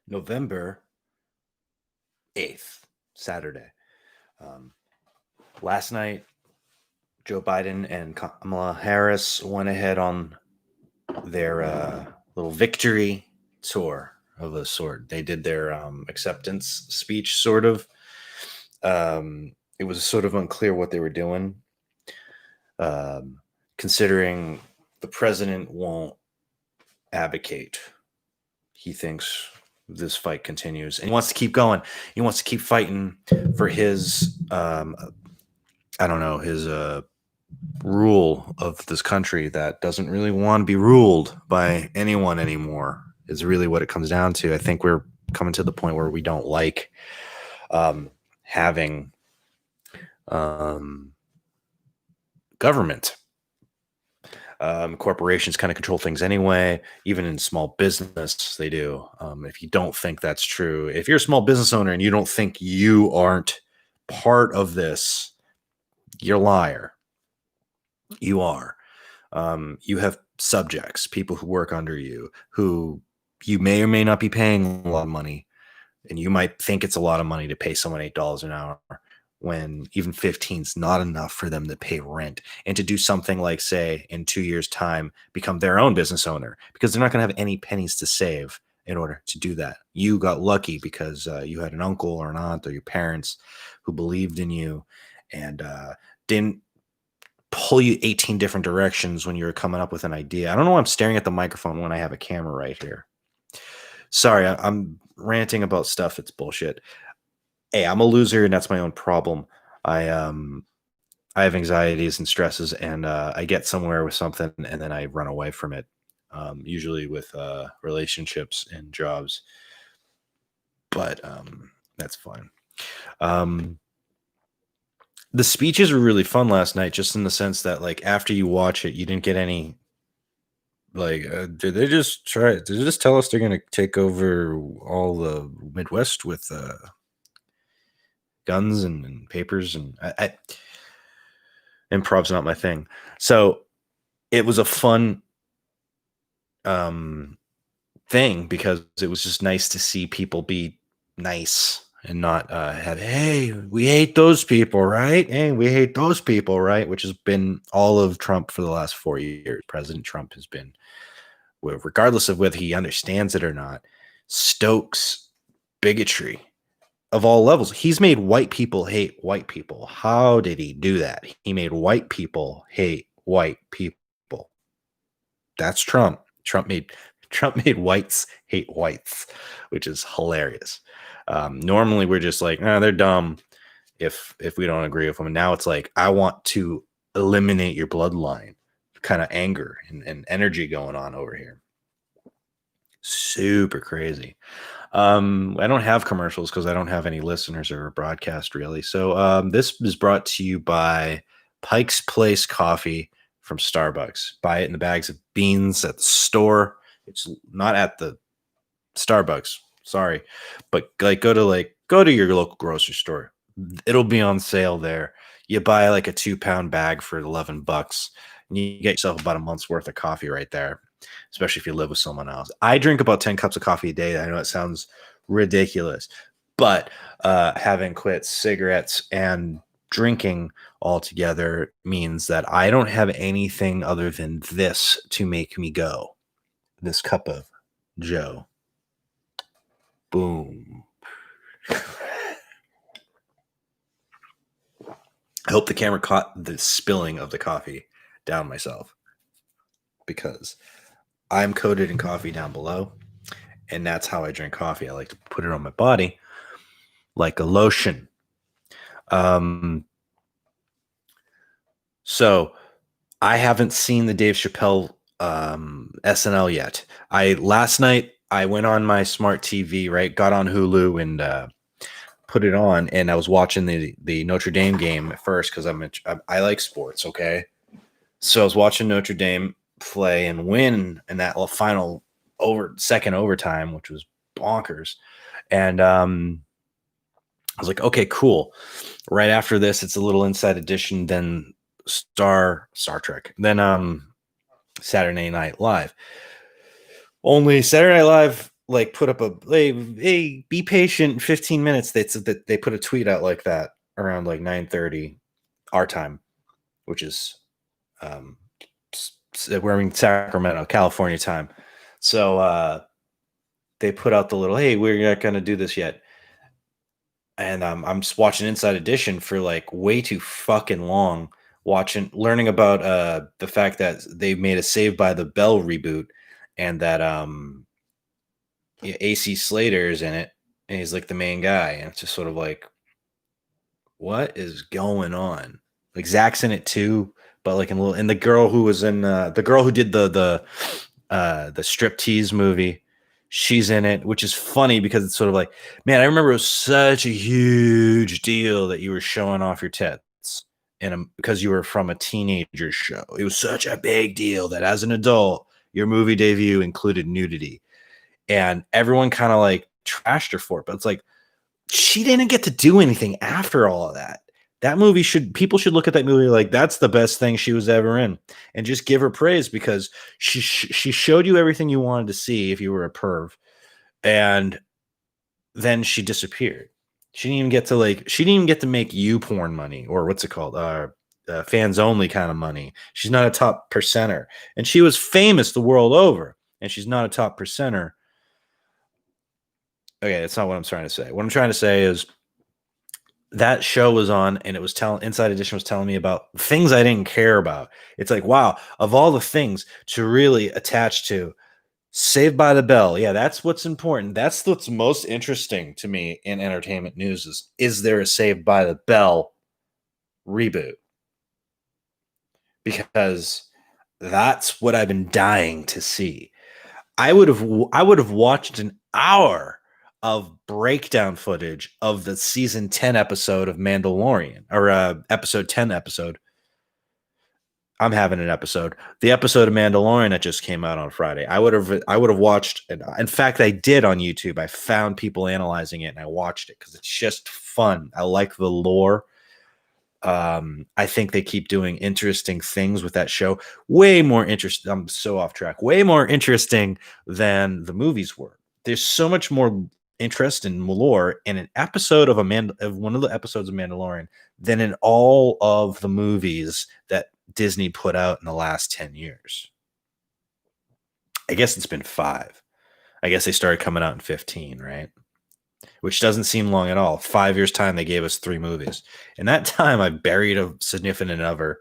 November 8th, Saturday. Um, Last night, Joe Biden and Kamala Harris went ahead on their little victory tour of a sort. They did their acceptance speech, sort of. It was sort of unclear what they were doing, um, considering the president won't advocate. He thinks this fight continues and he wants to keep going. He wants to keep fighting for his, I don't know, his rule of this country that doesn't really want to be ruled by anyone anymore, is really what it comes down to. I think we're coming to the point where we don't like having government. Corporations kind of control things anyway. Even in small business, they do. If you don't think that's true, if you're a small business owner and you don't think you aren't part of this, you're a liar. You are. You have subjects, people who work under you, who you may or may not be paying a lot of money, and you might think it's a lot of money to pay someone $8 an hour, when even 15 is not enough for them to pay rent and to do something like, say, in 2 years' time, become their own business owner, because they're not going to have any pennies to save in order to do that. You got lucky because you had an uncle or an aunt or your parents who believed in you and didn't pull you 18 different directions when you were coming up with an idea. I don't know why I'm staring at the microphone when I have a camera right here. Sorry, I'm ranting about stuff that's bullshit. Hey, I'm a loser, and that's my own problem. I have anxieties and stresses, and I get somewhere with something, and then I run away from it. Usually with relationships and jobs, but that's fine. The speeches were really fun last night, just in the sense that, like, after you watch it, you didn't get any. Like, did they just try? Did they just tell us they're going to take over all the Midwest with guns and papers? And improv's not my thing. So it was a fun thing because it was just nice to see people be nice and not have, hey, we hate those people, right? Hey, we hate those people, right? Which has been all of Trump for the last 4 years. President Trump has been, regardless of whether he understands it or not, stokes bigotry of all levels. He's made white people hate white people. How did he do that? He made white people hate white people. That's Trump. Trump made whites hate whites, which is hilarious. Normally we're just like, they're dumb if we don't agree with them. And now it's like, I want to eliminate your bloodline kind of anger and energy going on over here. Super crazy. I don't have commercials because I don't have any listeners or broadcast really. So this is brought to you by Pike's Place Coffee from Starbucks. Buy it in the bags of beans at the store. It's not at the Starbucks. Sorry, but like go to your local grocery store. It'll be on sale there. You buy like a 2-pound bag for $11, and you get yourself about a month's worth of coffee right there. Especially if you live with someone else. I drink about 10 cups of coffee a day. I know it sounds ridiculous, but having quit cigarettes and drinking altogether means that I don't have anything other than this to make me go. This cup of Joe. Boom. I hope the camera caught the spilling of the coffee down myself, because I'm coated in coffee down below, and that's how I drink coffee. I like to put it on my body like a lotion. So I haven't seen the Dave Chappelle SNL yet. Last night I went on my smart TV, right? Got on Hulu and put it on, and I was watching the Notre Dame game at first because I like sports. Okay, so I was watching Notre Dame play and win in that final second overtime, which was bonkers. And I was like, okay, cool. Right after this, it's a little Inside Edition, then Star Trek, then Saturday Night Live. Only Saturday Night Live like put up a hey, be patient 15 minutes. They put a tweet out like that around like 9:30 our time, which is um we're in Sacramento, California time. So they put out the little, hey, we're not going to do this yet. And I'm just watching Inside Edition for like way too fucking long, learning about the fact that they made a Saved by the Bell reboot, and that AC Slater is in it, and he's like the main guy, and it's just sort of like, what is going on? Like Zach's in it too, but like in little, and the girl who was in the girl who did the striptease movie, she's in it, which is funny because it's sort of like, man, I remember it was such a huge deal that you were showing off your tits because you were from a teenager show. It was such a big deal that as an adult, your movie debut included nudity, and everyone kind of like trashed her for it. But it's like, she didn't get to do anything after all of that. That movie people should look at that movie like that's the best thing she was ever in, and just give her praise because she showed you everything you wanted to see if you were a perv, and then she disappeared. She didn't even get to make you porn money, or what's it called, fans only kind of money. She's not a top percenter, and she was famous the world over, and she's not a top percenter. Okay, that's not what I'm trying to say. What I'm trying to say is that show was on, and it was Inside Edition was telling me about things I didn't care about. It's like, wow, of all the things to really attach to, Saved by the Bell. Yeah, that's what's important. That's what's most interesting to me in entertainment news is there a Saved by the Bell reboot? Because that's what I've been dying to see. I would have watched an hour of breakdown footage of the season 10 episode of Mandalorian, or episode 10 episode. I'm having an episode. The episode of Mandalorian that just came out on Friday. I would have watched, and in fact, I did on YouTube. I found people analyzing it and I watched it because it's just fun. I like the lore. I think they keep doing interesting things with that show. Way more interesting. I'm so off track. Way more interesting than the movies were. There's so much more interest in lore in an episode of one of the episodes of Mandalorian than in all of the movies that Disney put out in the last 10 years. I guess it's been 5. I guess they started coming out in 15, right? Which doesn't seem long at all. 5 years time, they gave us 3 movies. In that time, I buried a significant other.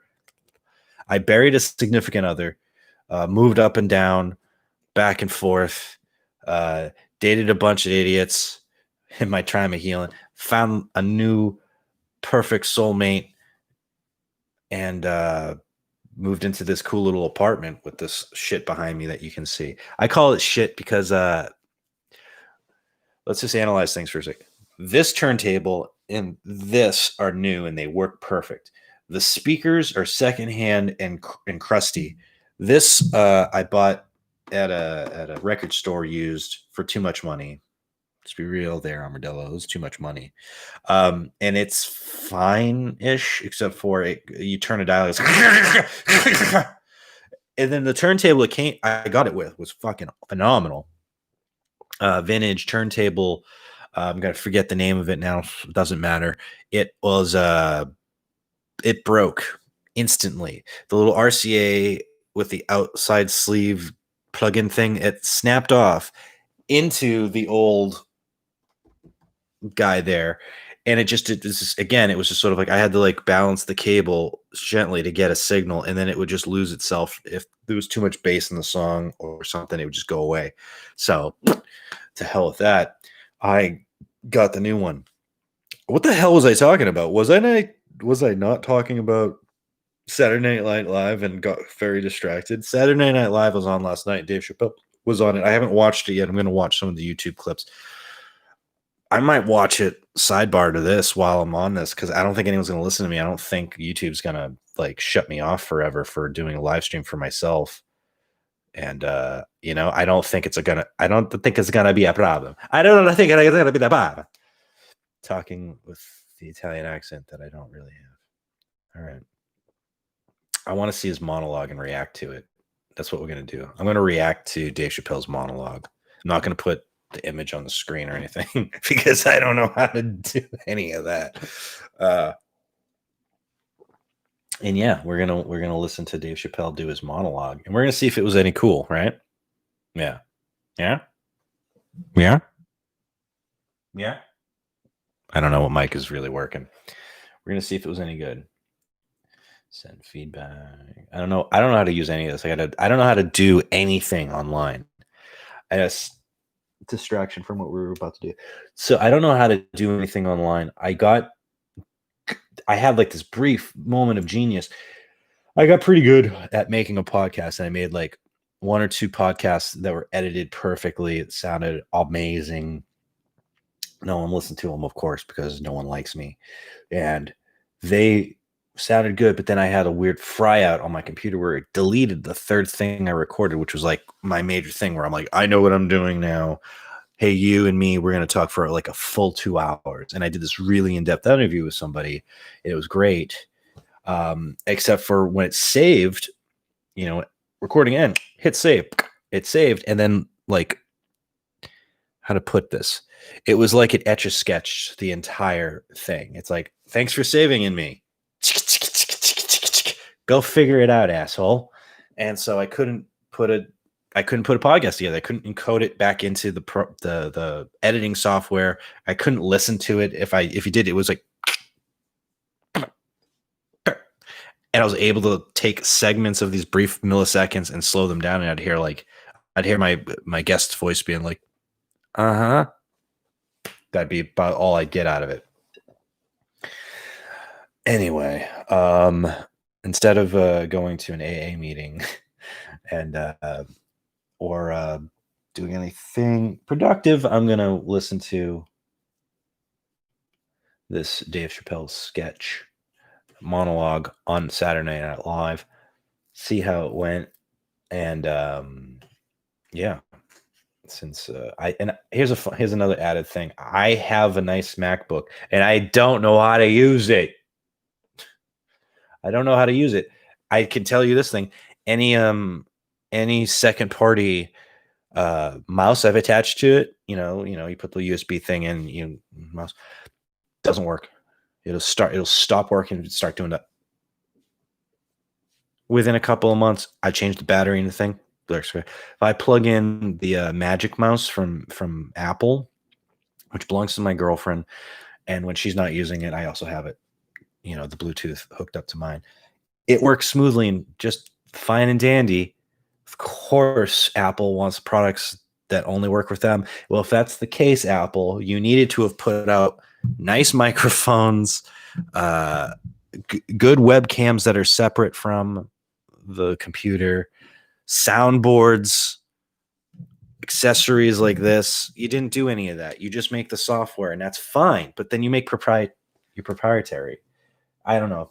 Moved up and down, back and forth, dated a bunch of idiots in my time of healing, found a new perfect soulmate, and moved into this cool little apartment with this shit behind me that you can see. I call it shit because let's just analyze things for a second. This turntable and this are new and they work perfect. The speakers are secondhand and crusty. This I bought at a record store used for too much money. Let's be real there, Armadillo. It was too much money. And it's fine-ish, except for you turn a dial, it's and then the turntable I got it with was fucking phenomenal. Vintage turntable. I'm gonna forget the name of it now. It doesn't matter. It was it broke instantly. The little RCA with the outside sleeve plug-in thing, it snapped off into the old guy there, and it was just sort of like I had to like balance the cable gently to get a signal, and then it would just lose itself if there was too much bass in the song or something. It would just go away. So to hell with that. I got the new one. What the hell was I talking about? Was I not talking about Saturday Night Live and got very distracted? Saturday Night Live was on last night. Dave Chappelle was on it. I haven't watched it yet. I'm going to watch some of the YouTube clips. I might watch it sidebar to this while I'm on this because I don't think anyone's going to listen to me. I don't think YouTube's going to like shut me off forever for doing a live stream for myself. And I don't think it's gonna be a problem. I don't think it's gonna be the problem. Talking with the Italian accent that I don't really have. All right. I want to see his monologue and react to it. That's what we're gonna do. I'm gonna react to Dave Chappelle's monologue. I'm not gonna put the image on the screen or anything because I don't know how to do any of that. And yeah, we're gonna listen to Dave Chappelle do his monologue, and we're gonna see if it was any cool, right? Yeah, yeah, yeah, yeah. I don't know what mic is really working. We're gonna see if it was any good. Send feedback. I don't know. I don't know how to use any of this. I don't know how to do anything online. I just distraction from what we were about to do. So I don't know how to do anything online. I had like this brief moment of genius. I got pretty good at making a podcast, and I made like 1 or 2 podcasts that were edited perfectly. It sounded amazing. No one listened to them, of course, because no one likes me. And they sounded good, but then I had a weird fry out on my computer where it deleted the third thing I recorded, which was like my major thing where I'm like, I know what I'm doing now. Hey, you and me, we're going to talk for like a full 2 hours. And I did this really in-depth interview with somebody. It was great. Except for when it's saved, recording end, hit save, it saved. And then like, how to put this? It was like it etch-a-sketched the entire thing. It's like, thanks for saving in me. Go figure it out, asshole. And so I couldn't put a podcast together. I couldn't encode it back into the editing software. I couldn't listen to it. If you did, it was like, and I was able to take segments of these brief milliseconds and slow them down, and I'd hear my guest's voice being like, uh-huh. That'd be about all I'd get out of it. Anyway, instead of going to an AA meeting and or doing anything productive, I'm gonna listen to this Dave Chappelle sketch monologue on Saturday Night Live, see how it went, and yeah. Since here's another added thing. I have a nice MacBook, and I don't know how to use it. I don't know how to use it. I can tell you this thing: any second party mouse I've attached to it, you put the USB thing in, mouse doesn't work. It'll stop working and start doing that. Within a couple of months, I changed the battery in the thing. If I plug in the Magic Mouse from Apple, which belongs to my girlfriend, and when she's not using it, I also have it, the Bluetooth hooked up to mine. It works smoothly and just fine and dandy. Of course, Apple wants products that only work with them. Well, if that's the case, Apple, you needed to have put out nice microphones, good webcams that are separate from the computer, soundboards, accessories like this. You didn't do any of that. You just make the software, and that's fine. But then you make your proprietary. I don't know.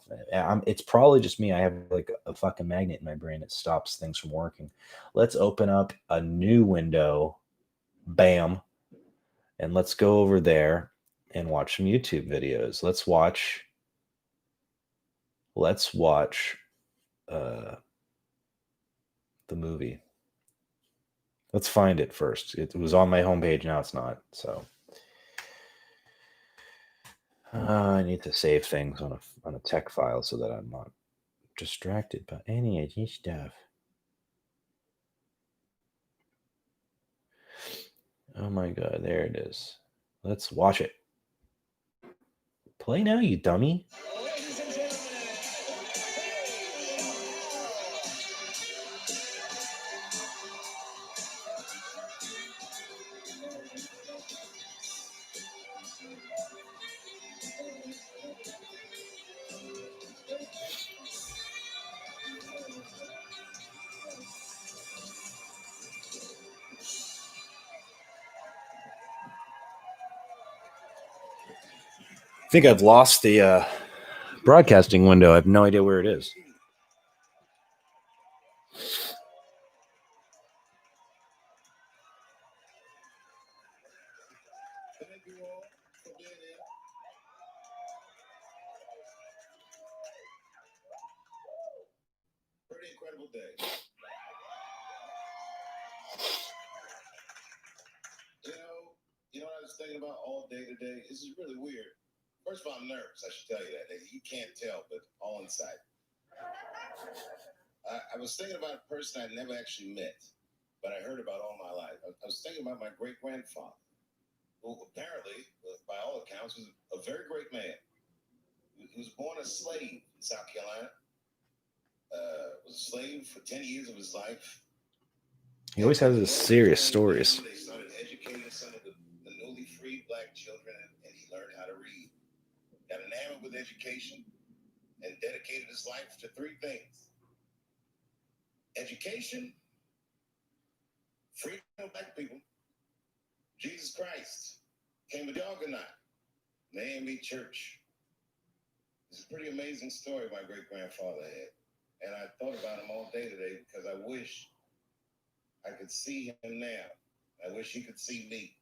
It's probably just me. I have like a fucking magnet in my brain that stops things from working. Let's open up a new window. Bam. And let's go over there and watch some YouTube videos. Let's watch the movie. Let's find it first. It was on my homepage. Now it's not. So I need to save things on a tech file so that I'm not distracted by any of this stuff. Oh my God, there it is. Let's watch it. Play now, you dummy. I think I've lost the broadcasting window. I have no idea where it is. Thank you all for being here. Pretty incredible day. You know, thinking about all day today? This is really weird. First of all, I'm nervous. I should tell you that. You can't tell, but all inside. I was thinking about a person I never actually met, but I heard about all my life. I was thinking about my great-grandfather, who apparently, by all accounts, was a very great man. He was born a slave in South Carolina. Was a slave for 10 years of his life. He always has his serious stories. They started educating some of the newly freed black children, and he learned how to read. Got enamored with education and dedicated his life to three things: education, freedom of black people, Jesus Christ, came a juggernaut, the AME Church. It's a pretty amazing story my great-grandfather had. And I thought about him all day today because I wish I could see him now. I wish he could see me.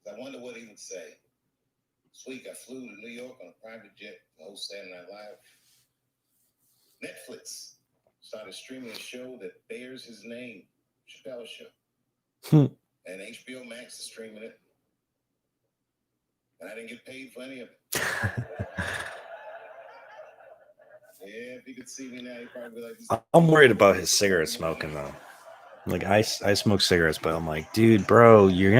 I wonder what he would say. This week I flew to New York on a private jet to host Saturday Night Live. Netflix started streaming a show that bears his name, Chappelle Show. And HBO Max is streaming it. And I didn't get paid for any of it. Yeah, if you could see me now, you'd probably be like... I'm worried about his cigarette smoking, though. Like, I smoke cigarettes, but I'm like, dude, bro, you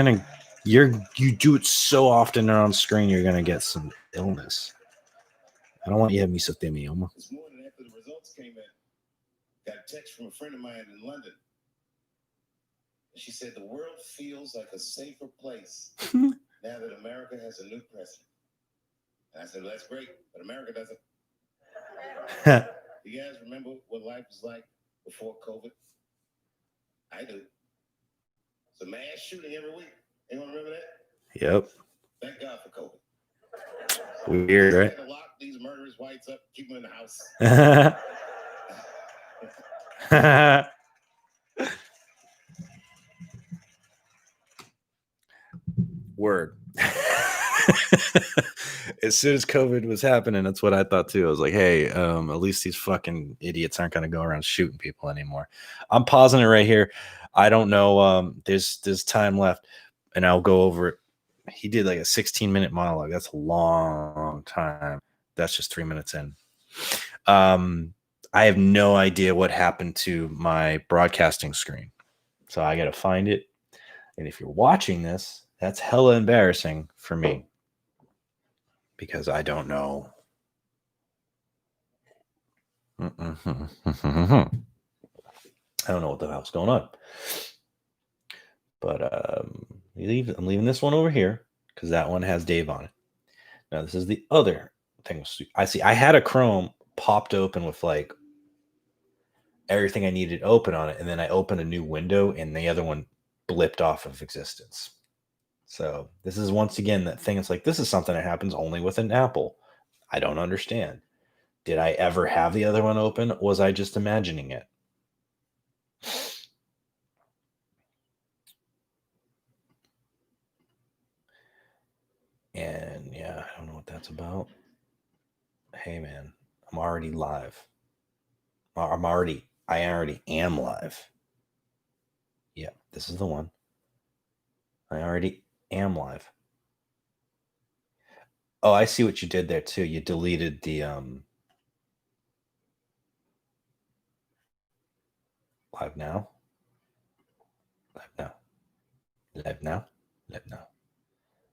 do it so often on screen, you're going to get some illness. I don't want you to have mesothelioma. This morning, after the results came in, got a text from a friend of mine in London. And she said, the world feels like a safer place now that America has a new president. And I said, well, that's great, but America doesn't. You guys remember what life was like before COVID? I do. It's a mass shooting every week. Anyone remember that? Yep. Thank God for COVID. Weird, right? To lock these murderous whites up, keep them in the house. Word. As soon as COVID was happening, that's what I thought too. I was like, hey, at least these fucking idiots aren't going to go around shooting people anymore. I'm pausing it right here. I don't know. There's time left, and I'll go over it. He did like a 16-minute monologue. That's a long time. That's just 3 minutes in. I have no idea what happened to my broadcasting screen, so I got to find it. And if you're watching this, that's hella embarrassing for me because I don't know. I don't know what the hell's going on. But I'm leaving this one over here because that one has Dave on it. Now, this is the other thing. I see I had a Chrome popped open with like everything I needed open on it. And then I opened a new window and the other one blipped off of existence. So this is once again that thing. It's like, this is something that happens only with an Apple. I don't understand. Did I ever have the other one open? Was I just imagining it? And yeah, I don't know what that's about. Hey man, I'm already live. I already am live. Yeah, this is the one. I already am live. Oh, I see what you did there too. You deleted the live now.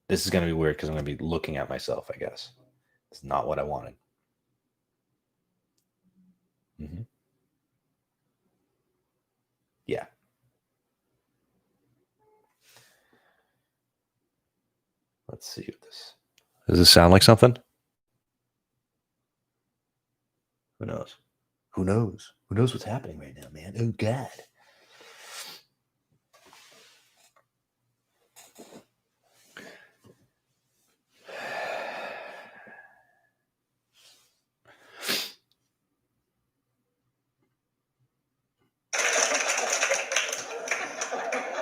This is going to be weird because I'm going to be looking at myself, I guess. It's not what I wanted. Yeah. Let's see what this... Does this sound like something? Who knows? Who knows what's happening right now, man? Oh, God.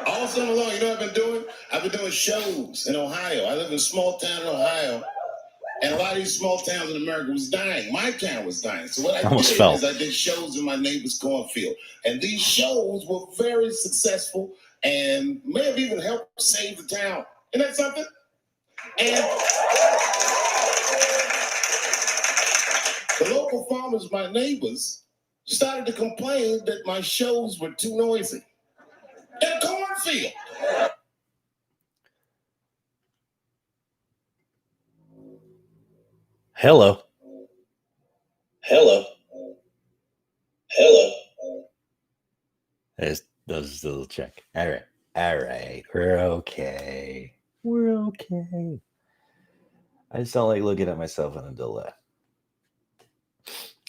All summer long, you know what I've been doing? I've been doing shows in Ohio. I live in a small town in Ohio. And a lot of these small towns in America was dying. My town was dying. So what I did is I did shows in my neighbor's cornfield. And these shows were very successful and may have even helped save the town. Isn't that something? And the local farmers, my neighbors, started to complain that my shows were too noisy. In a cornfield. Hello. Hello. Hello. There's those little check. All right. All right. We're okay. We're okay. I just don't like looking at myself in a delay.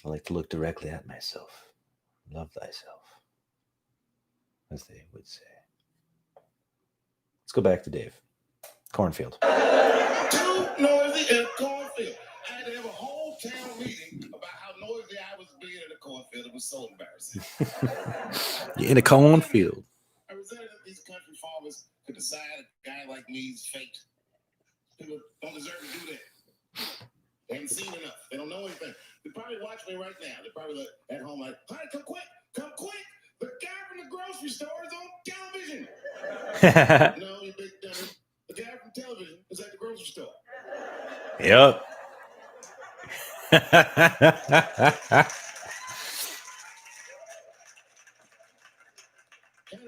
I like to look directly at myself. Love thyself, as they would say. Let's go back to Dave. Cornfield. Too noisy in a cornfield. I had to have a whole town meeting about how noisy I was being in a cornfield. It was so embarrassing. You're in a cornfield. I resented that these country farmers could decide a guy like me's fate. People don't deserve to do that. They haven't seen enough. They don't know anything. They probably watch me right now. They probably look at home like, "Honey, come quick, come quick. The guy from the grocery store is on television." No, you big dummy. The guy from television is at the grocery store. Yep. Kind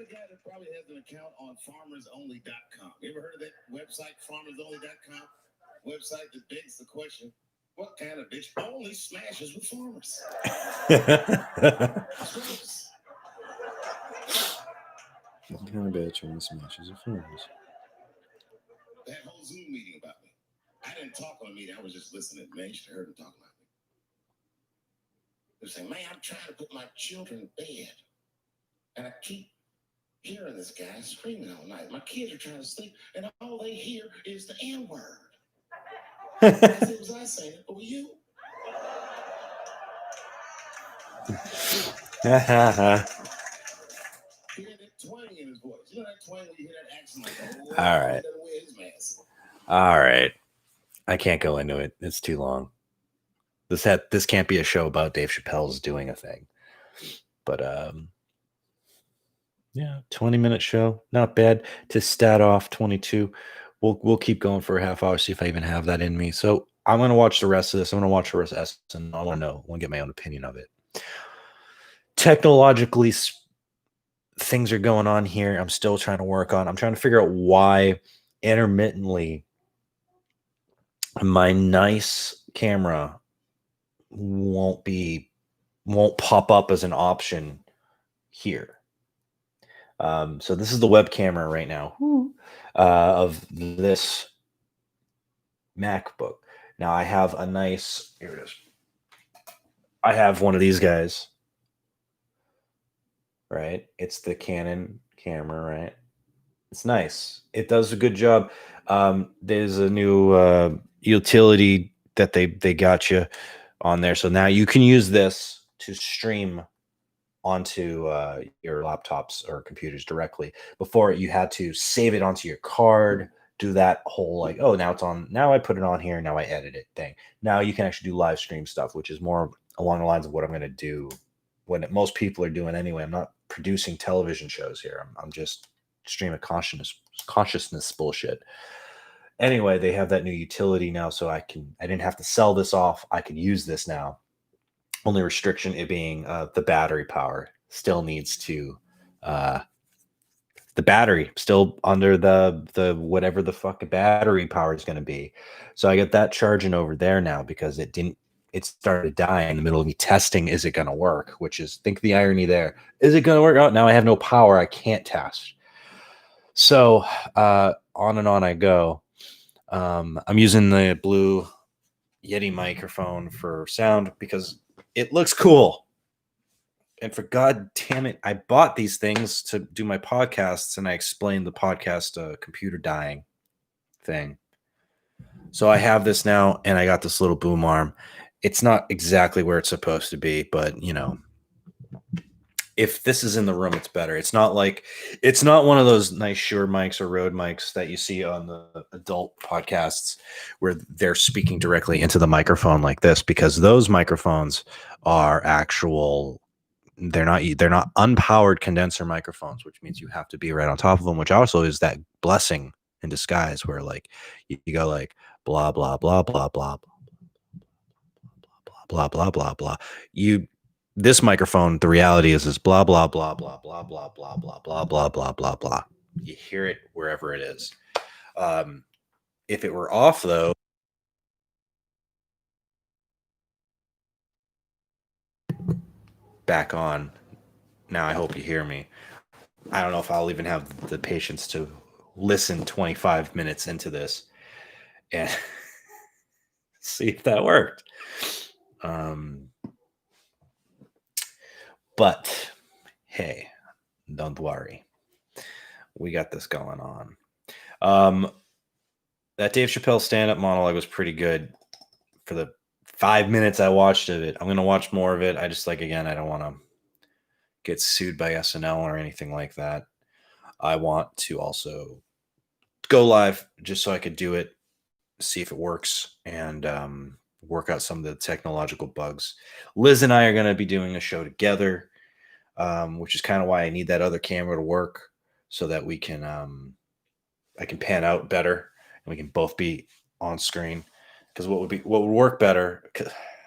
of guy that probably has an account on farmersonly.com. You ever heard of that website, farmersonly.com? Website that begs the question, what kind of bitch only smashes with farmers? What kind of bitch only smashes with farmers? That whole Zoom meeting about me. I didn't talk on a meeting. I was just listening. Man, you should have heard him talking about me. They were saying, "Man, I'm trying to put my children to bed. And I keep hearing this guy screaming all night. My kids are trying to sleep, and all they hear is the N-word." I said, "Was I saying it? Or were you?" He had that twang in his voice. You know that twang when you hear that accent like, "Oh, All right. he doesn't wear his mask." All right. I can't go into it. It's too long. This can't be a show about Dave Chappelle's doing a thing. But yeah, 20-minute show. Not bad. To stat off 22. We'll keep going for a half hour, see if I even have that in me. So I'm gonna watch the rest of this. I'm gonna watch the rest of this, and I want to know. I want to get my own opinion of it. Technologically, things are going on here. I'm still trying to work on. I'm trying to figure out why intermittently my nice camera won't pop up as an option here. So this is the web camera right now of this MacBook. Now I have a nice, here it is. I have one of these guys, right? It's the Canon camera, right? It's nice. It does a good job. There's a new utility that they got you on there. So now you can use this to stream onto your laptops or computers directly. Before you had to save it onto your card, do that whole like, oh, now it's on. Now I put it on here. Now I edit it thing. Now you can actually do live stream stuff, which is more along the lines of what I'm going to do when most people are doing anyway. I'm not producing television shows here. I'm just stream of consciousness bullshit. Anyway, they have that new utility now, so I didn't have to sell this off. I can use this now. Only restriction it being the battery power still needs to the battery still under the whatever the fuck battery power is going to be. So I get that charging over there now because it started dying in the middle of me testing. Is it going to work? Which is, think the irony there. Is it going to work out? Now I have no power. I can't test. So on and on I go. I'm using the Blue Yeti microphone for sound because it looks cool. And for God damn it, I bought these things to do my podcasts, and I explained the podcast computer dying thing. So I have this now, and I got this little boom arm. It's not exactly where it's supposed to be, but you know, if this is in the room, it's better. It's not one of those nice Shure mics or Rode mics that you see on the adult podcasts where they're speaking directly into the microphone like this, because those microphones are actual. They're not unpowered condenser microphones, which means you have to be right on top of them, which also is that blessing in disguise, where like you go like blah blah blah blah blah blah blah blah blah. You this microphone, the reality is blah blah blah blah blah blah blah blah blah blah blah blah blah. You hear it wherever it is. If it were off though, back on. Now I hope you hear me. I don't know if I'll even have the patience to listen 25 minutes into this and see if that worked. But hey, don't worry. We got this going on. That Dave Chappelle stand-up monologue was pretty good for the 5 minutes I watched of it. I'm going to watch more of it. I just again, I don't want to get sued by SNL or anything like that. I want to also go live just so I could do it, see if it works, and work out some of the technological bugs. Liz and I are going to be doing a show together, which is kind of why I need that other camera to work so that we can I can pan out better and we can both be on screen. Because what would work better?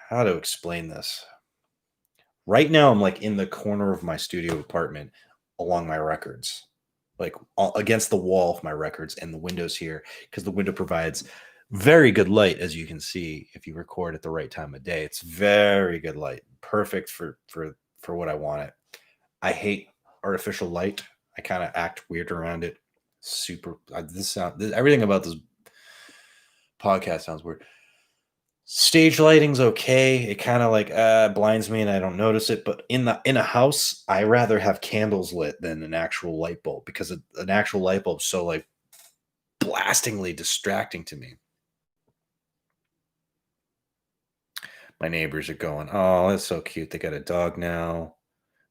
How to explain this? Right now, I'm in the corner of my studio apartment along my records, against the wall of my records and the windows here, because the window provides very good light, as you can see if you record at the right time of day. It's very good light, perfect for what I want it. I hate artificial light. I kind of act weird around it. Everything about this podcast sounds weird. Stage lighting's okay. It kind of blinds me and I don't notice it. But in a house, I rather have candles lit than an actual light bulb, because an actual light bulb is so blastingly distracting to me. My neighbors are going, oh, that's so cute. They got a dog now.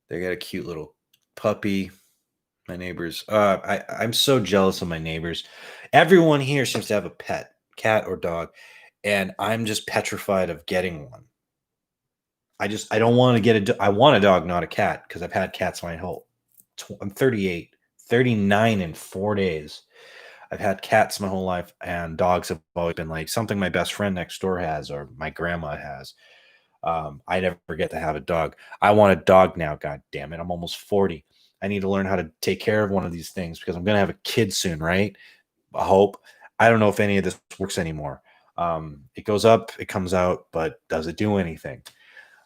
They got a cute little puppy. My neighbors. I'm so jealous of my neighbors. Everyone here seems to have a pet, cat or dog. And I'm just petrified of getting one. I don't want to get I want a dog, not a cat, because I've had cats my whole. I'm 38, 39 in 4 days. I've had cats my whole life, and dogs have always been something my best friend next door has or my grandma has. I never get to have a dog. I want a dog now. God damn it! I'm almost 40. I need to learn how to take care of one of these things because I'm going to have a kid soon, right? I hope. I don't know if any of this works anymore. It goes up, it comes out, but does it do anything?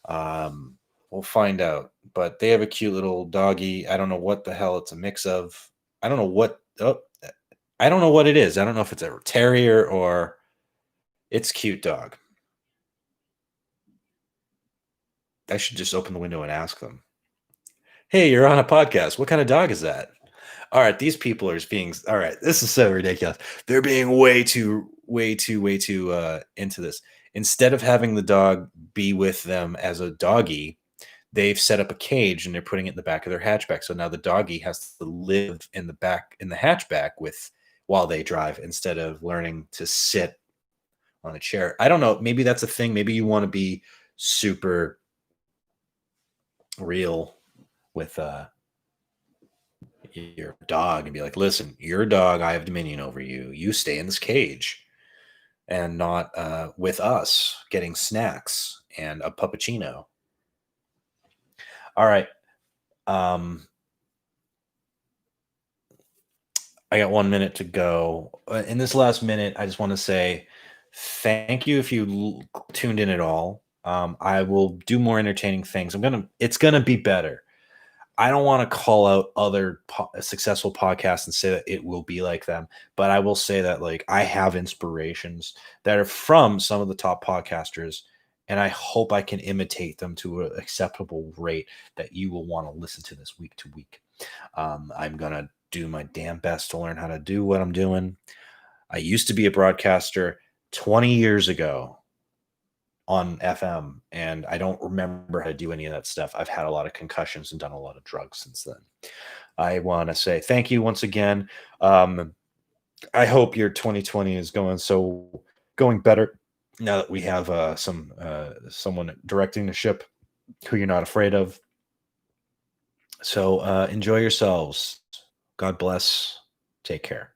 We'll find out. But they have a cute little doggy. I don't know what the hell it's a mix of. I don't know what it is. I don't know if it's a terrier or it's a cute dog. I should just open the window and ask them. Hey, you're on a podcast. What kind of dog is that? All right, these people are being all right. This is so ridiculous. They're being way too into this. Instead of having the dog be with them as a doggy, they've set up a cage and they're putting it in the back of their hatchback. So now the doggy has to live in the back in the hatchback while they drive, instead of learning to sit on a chair. I don't know. Maybe that's a thing. Maybe you want to be super real with your dog and be like, listen, you're a dog. I have dominion over you. You stay in this cage and not with us getting snacks and a puppuccino. All right. I got 1 minute to go. In this last minute, I just want to say thank you if you tuned in at all. I will do more entertaining things. It's going to be better. I don't want to call out other successful podcasts and say that it will be like them, but I will say that I have inspirations that are from some of the top podcasters, and I hope I can imitate them to an acceptable rate that you will want to listen to this week to week. I'm going to do my damn best to learn how to do what I'm doing. I used to be a broadcaster 20 years ago on FM, and I don't remember how to do any of that stuff. I've had a lot of concussions and done a lot of drugs since then. I want to say thank you once again. I hope your 2020 is going better now that we have someone directing the ship who you're not afraid of. So enjoy yourselves. God bless. Take care.